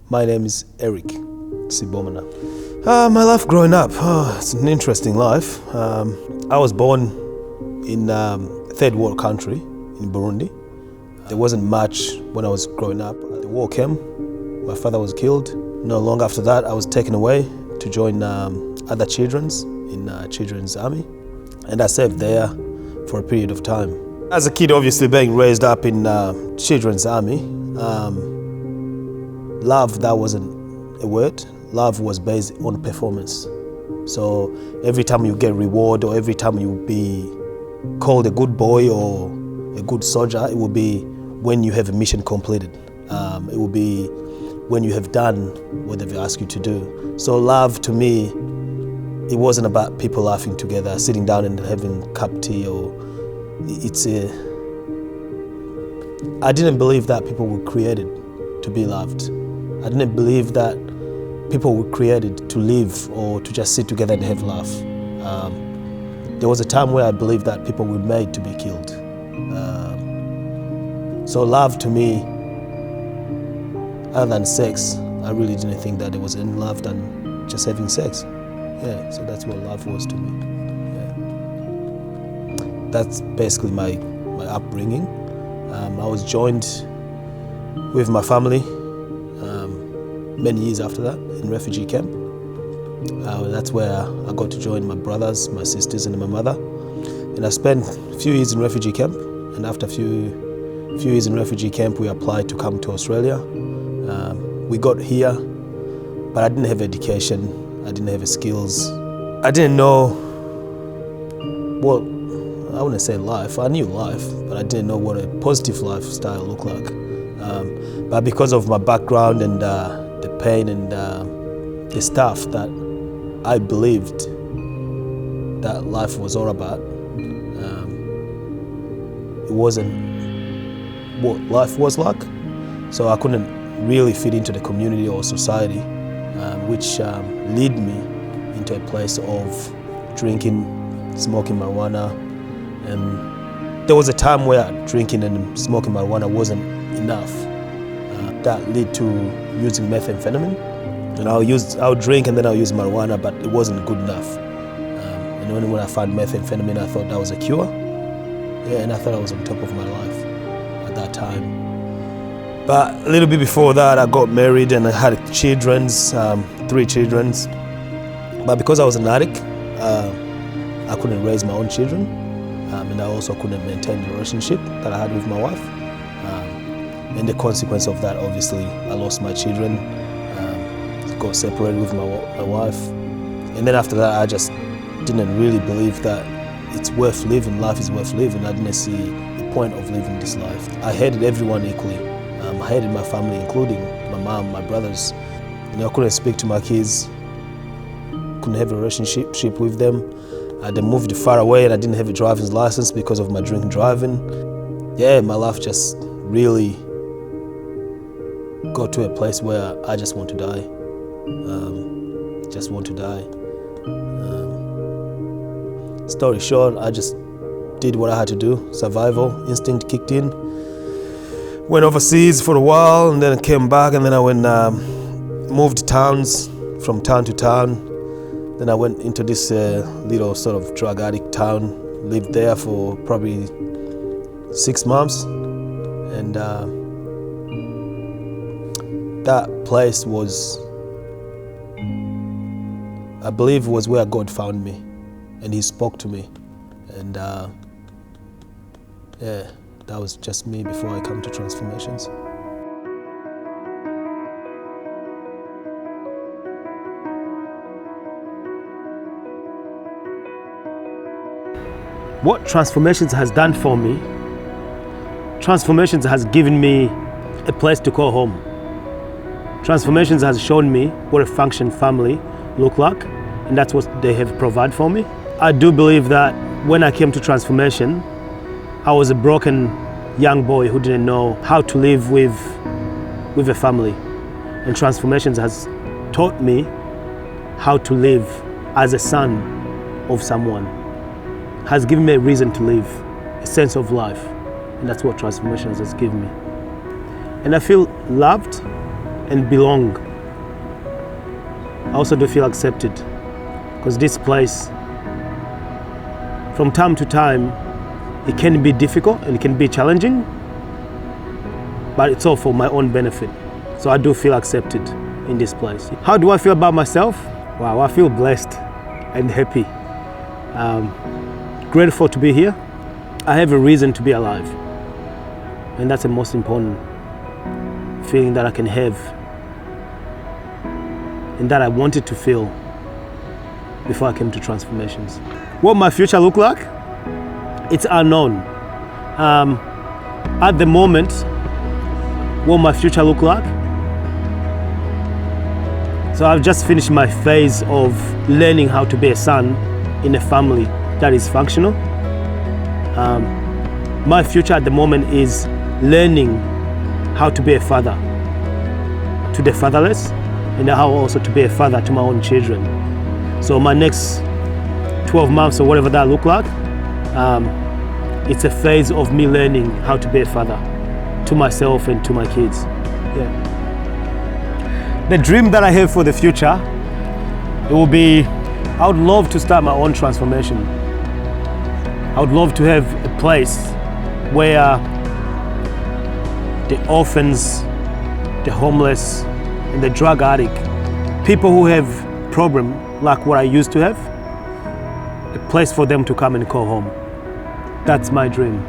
My name is Eric Sibomana. My life growing up, it's an interesting life. I was born in a third world country, in Burundi. There wasn't much when I was growing up. The war came, my father was killed. Not long after that, I was taken away to join other children's in Children's Army. And I served there for a period of time. As a kid, obviously being raised up in Children's Army, love, that wasn't a word. Love was based on performance. So every time you get reward or every time you be called a good boy or a good soldier, it will be when you have a mission completed. It will be when you have done what they've asked you to do. So love to me, it wasn't about people laughing together, sitting down and having a cup of tea or I didn't believe that people were created to be loved. I didn't believe that people were created to live or to just sit together and have laugh. There was a time where I believed that people were made to be killed. So love to me, other than sex, I really didn't think that there was any love than just having sex. Yeah, so that's what love was to me. Yeah. That's basically my upbringing. I was joined with my family many years after that in refugee camp. That's where I got to join my brothers, my sisters and my mother. And I spent a few years in refugee camp, and after a few years in refugee camp we applied to come to Australia. We got here, but I didn't have education, I didn't have skills. I didn't know, well, I wouldn't say life, I knew life, but I didn't know what a positive lifestyle looked like. But because of my background and the pain and the stuff that I believed that life was all about, it wasn't what life was like. So I couldn't really fit into the community or society, which led me into a place of drinking, smoking marijuana. And there was a time where drinking and smoking marijuana wasn't enough. That led to using methamphetamine. And I would drink and then I'll use marijuana, but it wasn't good enough. And when I found methamphetamine, I thought that was a cure. Yeah, and I thought I was on top of my life at that time. But a little bit before that, I got married and I had children's, 3 children's. But because I was an addict, I couldn't raise my own children. And I also couldn't maintain the relationship that I had with my wife. And the consequence of that, obviously, I lost my children, got separated with my wife. And then after that, I just didn't really believe that it's worth living, life is worth living. I didn't see the point of living this life. I hated everyone equally. I hated my family, including my mom, my brothers. I couldn't speak to my kids, couldn't have a relationship with them. They moved far away and I didn't have a driver's license because of my drink and driving. Yeah, my life just really got to a place where I just want to die. Just want to die. Story short, I just did what I had to do. Survival instinct kicked in. Went overseas for a while and then came back, and then I went moved towns from town to town. Then I went into this little sort of drug addict town, lived there for probably 6 months. And that place was, I believe, was where God found me and He spoke to me. And yeah, that was just me before I come to Transformations. What Transformations has done for me, Transformations has given me a place to call home. Transformations has shown me what a functioning family look like, and that's what they have provided for me. I do believe that when I came to Transformation, I was a broken young boy who didn't know how to live with a family. And Transformations has taught me how to live as a son of someone. Has given me a reason to live, a sense of life. And that's what Transformations has given me. And I feel loved, and belong. I also do feel accepted, because this place, from time to time, it can be difficult and it can be challenging, but it's all for my own benefit. So I do feel accepted in this place. How do I feel about myself? Wow, I feel blessed and happy. Grateful to be here. I have a reason to be alive, and that's the most important feeling that I can have and that I wanted to feel before I came to Transformations. What my future look like? It's unknown. At the moment, what my future look like? So I've just finished my phase of learning how to be a son in a family that is functional. My future at the moment is learning how to be a father to the fatherless, and how also to be a father to my own children. So my next 12 months or whatever that look like, it's a phase of me learning how to be a father to myself and to my kids. Yeah. The dream that I have for the future, it will be, I would love to start my own transformation. I would love to have a place where the orphans, the homeless, and the drug addict, people who have problem like what I used to have, a place for them to come and call home. That's my dream.